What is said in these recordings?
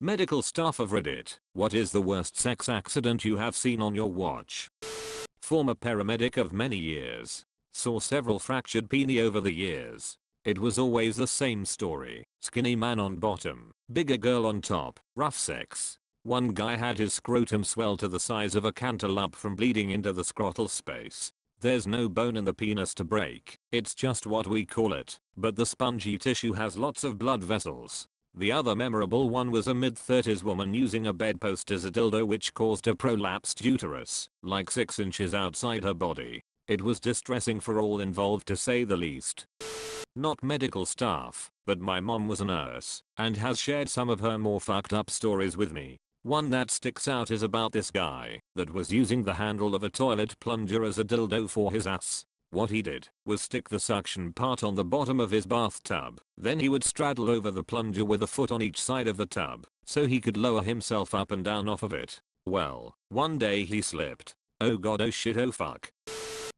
Medical staff of Reddit, what is the worst sex accident you have seen on your watch? Former paramedic of many years. Saw several fractured peni over the years. It was always the same story. Skinny man on bottom, bigger girl on top, rough sex. One guy had his scrotum swell to the size of a cantaloupe from bleeding into the scrotal space. There's no bone in the penis to break, it's just what we call it, but the spongy tissue has lots of blood vessels. The other memorable one was a mid-30s woman using a bedpost as a dildo which caused a prolapsed uterus, like 6 inches outside her body. It was distressing for all involved to say the least. Not medical staff, but my mom was a nurse, and has shared some of her more fucked up stories with me. One that sticks out is about this guy that was using the handle of a toilet plunger as a dildo for his ass. What he did was stick the suction part on the bottom of his bathtub, then he would straddle over the plunger with a foot on each side of the tub, so he could lower himself up and down off of it. Well, one day he slipped. Oh god, oh shit, oh fuck.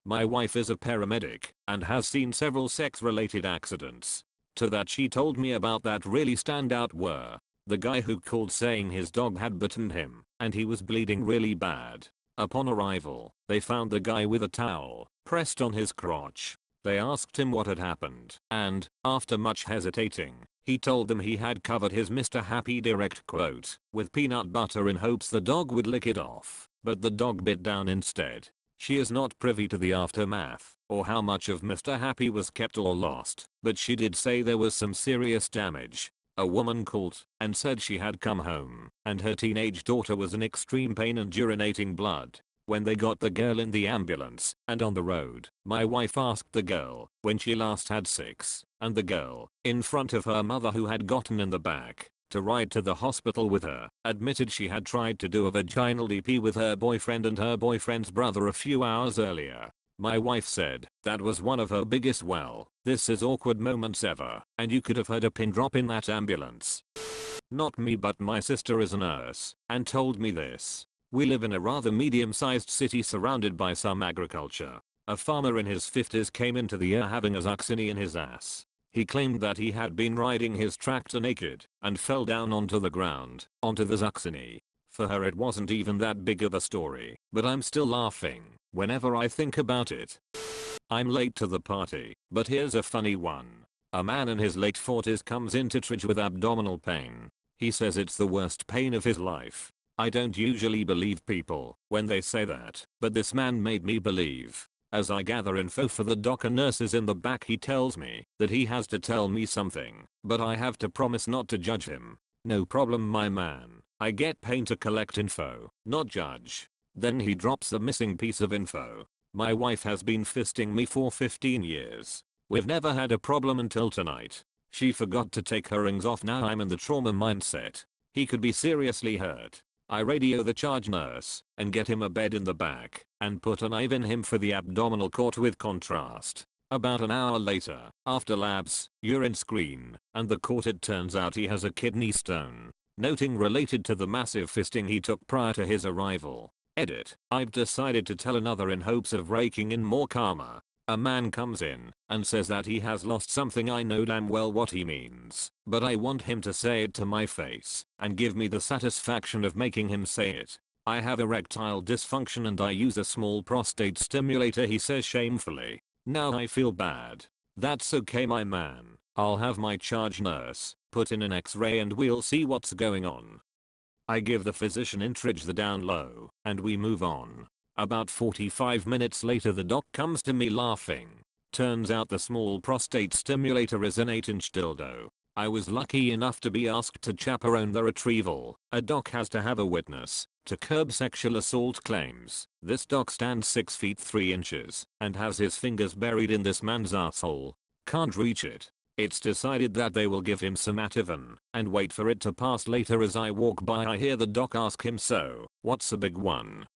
My wife is a paramedic and has seen several sex-related accidents. To that she told me about that really stand out were the guy who called saying his dog had bitten him and he was bleeding really bad. Upon arrival, they found the guy with a towel pressed on his crotch. They asked him what had happened, and, after much hesitating, he told them he had covered his Mr. Happy direct quote with peanut butter in hopes the dog would lick it off, but the dog bit down instead. She is not privy to the aftermath, or how much of Mr. Happy was kept or lost, but she did say there was some serious damage. A woman called and said she had come home and her teenage daughter was in extreme pain and urinating blood. When they got the girl in the ambulance and on the road, my wife asked the girl when she last had sex, and the girl, in front of her mother who had gotten in the back to ride to the hospital with her, admitted she had tried to do a vaginal DP with her boyfriend and her boyfriend's brother a few hours earlier. My wife said that was one of her biggest well, this is awkward moments ever, and you could have heard a pin drop in that ambulance. Not me, but my sister is a nurse and told me this. We live in a rather medium-sized city surrounded by some agriculture. A farmer in his 50s came into the year having a zucchini in his ass. He claimed that he had been riding his tractor naked and fell down onto the ground, onto the zucchini. For her it wasn't even that big of a story, but I'm still laughing whenever I think about it. I'm late to the party, but here's a funny one. A man in his late 40s comes into Tridge with abdominal pain. He says it's the worst pain of his life. I don't usually believe people when they say that, but this man made me believe. As I gather info for the doc and nurses in the back, he tells me that he has to tell me something, but I have to promise not to judge him. No problem, my man. I get paid to collect info, not judge. Then he drops the missing piece of info. My wife has been fisting me for 15 years. We've never had a problem until tonight. She forgot to take her rings off. Now I'm in the trauma mindset. He could be seriously hurt. I radio the charge nurse and get him a bed in the back and put a knife in him for the abdominal cord with contrast. About an hour later, after labs, urine screen, and the cord, it turns out he has a kidney stone. Noting related to the massive fisting he took prior to his arrival. Edit. I've decided to tell another in hopes of raking in more karma. A man comes in and says that he has lost something. I know damn well what he means, but I want him to say it to my face and give me the satisfaction of making him say it. I have erectile dysfunction and I use a small prostate stimulator, he says shamefully. Now I feel bad. That's okay, my man. I'll have my charge nurse put in an x-ray and we'll see what's going on. I give the physician in Tridge the down low and we move on. About 45 minutes later the doc comes to me laughing. Turns out the small prostate stimulator is an 8-inch dildo. I was lucky enough to be asked to chaperone the retrieval. A doc has to have a witness to curb sexual assault claims. This doc stands 6 feet 3 inches and has his fingers buried in this man's asshole. Can't reach it. It's decided that they will give him some Ativan and wait for it to pass. Later as I walk by I hear the doc ask him, so what's a big one?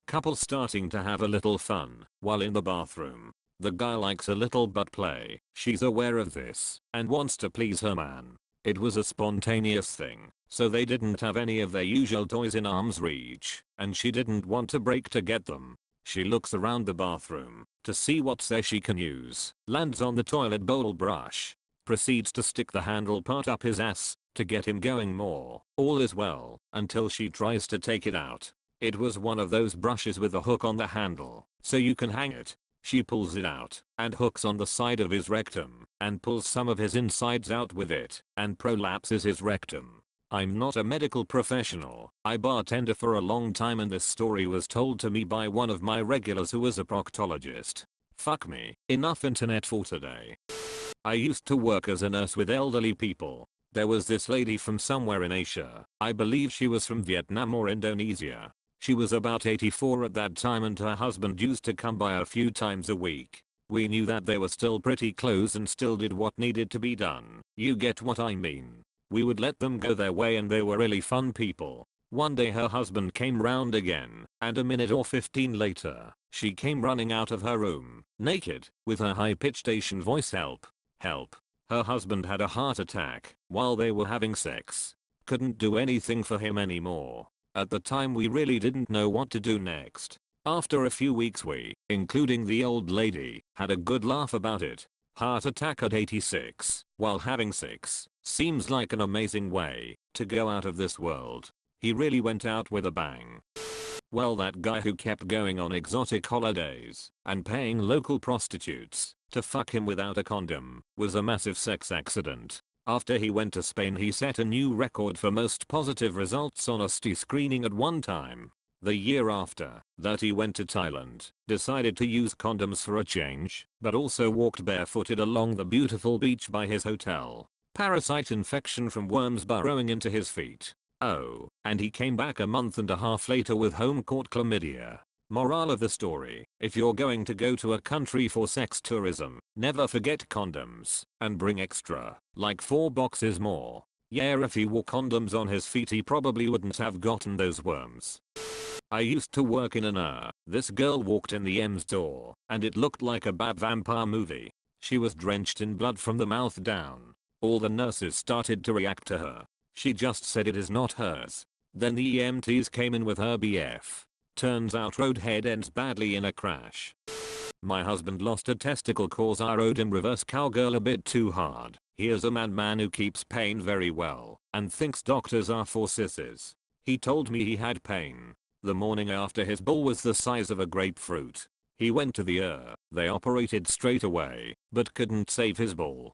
Couple starting to have a little fun while in the bathroom. The guy likes a little butt play. She's aware of this and wants to please her man. It was a spontaneous thing, so they didn't have any of their usual toys in arm's reach, and she didn't want to break to get them. She looks around the bathroom to see what's there she can use. Lands on the toilet bowl brush. proceeds to stick the handle part up his ass to get him going more. All is well until she tries to take it out. It was one of those brushes with a hook on the handle so you can hang it. She pulls it out and hooks on the side of his rectum and pulls some of his insides out with it and prolapses his rectum. I'm not a medical professional. I bartender for a long time and this story was told to me by one of my regulars who was a proctologist. Fuck me. Enough internet for today. I used to work as a nurse with elderly people. There was this lady from somewhere in Asia. I believe she was from Vietnam or Indonesia. She was about 84 at that time and her husband used to come by a few times a week. We knew that they were still pretty close and still did what needed to be done. You get what I mean. We would let them go their way and they were really fun people. One day her husband came round again and a minute or 15 later, she came running out of her room, naked, with her high-pitched Asian voice, "Help, help." Her husband had a heart attack while they were having sex. Couldn't do anything for him anymore. At the time we really didn't know what to do next. After a few weeks we, including the old lady, had a good laugh about it. Heart attack at 86 while having sex seems like an amazing way to go out of this world. He really went out with a bang. Well, that guy who kept going on exotic holidays and paying local prostitutes to fuck him without a condom was a massive sex accident. After he went to Spain he set a new record for most positive results on a STI screening at one time. The year after that he went to Thailand, decided to use condoms for a change, but also walked barefooted along the beautiful beach by his hotel. Parasite infection from worms burrowing into his feet. Oh, and he came back a month and a half later with home-caught chlamydia. Moral of the story, if you're going to go to a country for sex tourism, never forget condoms, and bring extra, like 4 boxes more. Yeah, if he wore condoms on his feet he probably wouldn't have gotten those worms. I used to work in an This girl walked in the M's door, and it looked like a bad vampire movie. She was drenched in blood from the mouth down. All the nurses started to react to her. She just said it is not hers. Then the EMTs came in with her BF. Turns out roadhead ends badly in a crash. My husband lost a testicle cause I rode him reverse cowgirl a bit too hard. He is a madman who keeps pain very well and thinks doctors are for sissies. He told me he had pain the morning after his bull was the size of a grapefruit. He went to the they operated straight away but couldn't save his bull.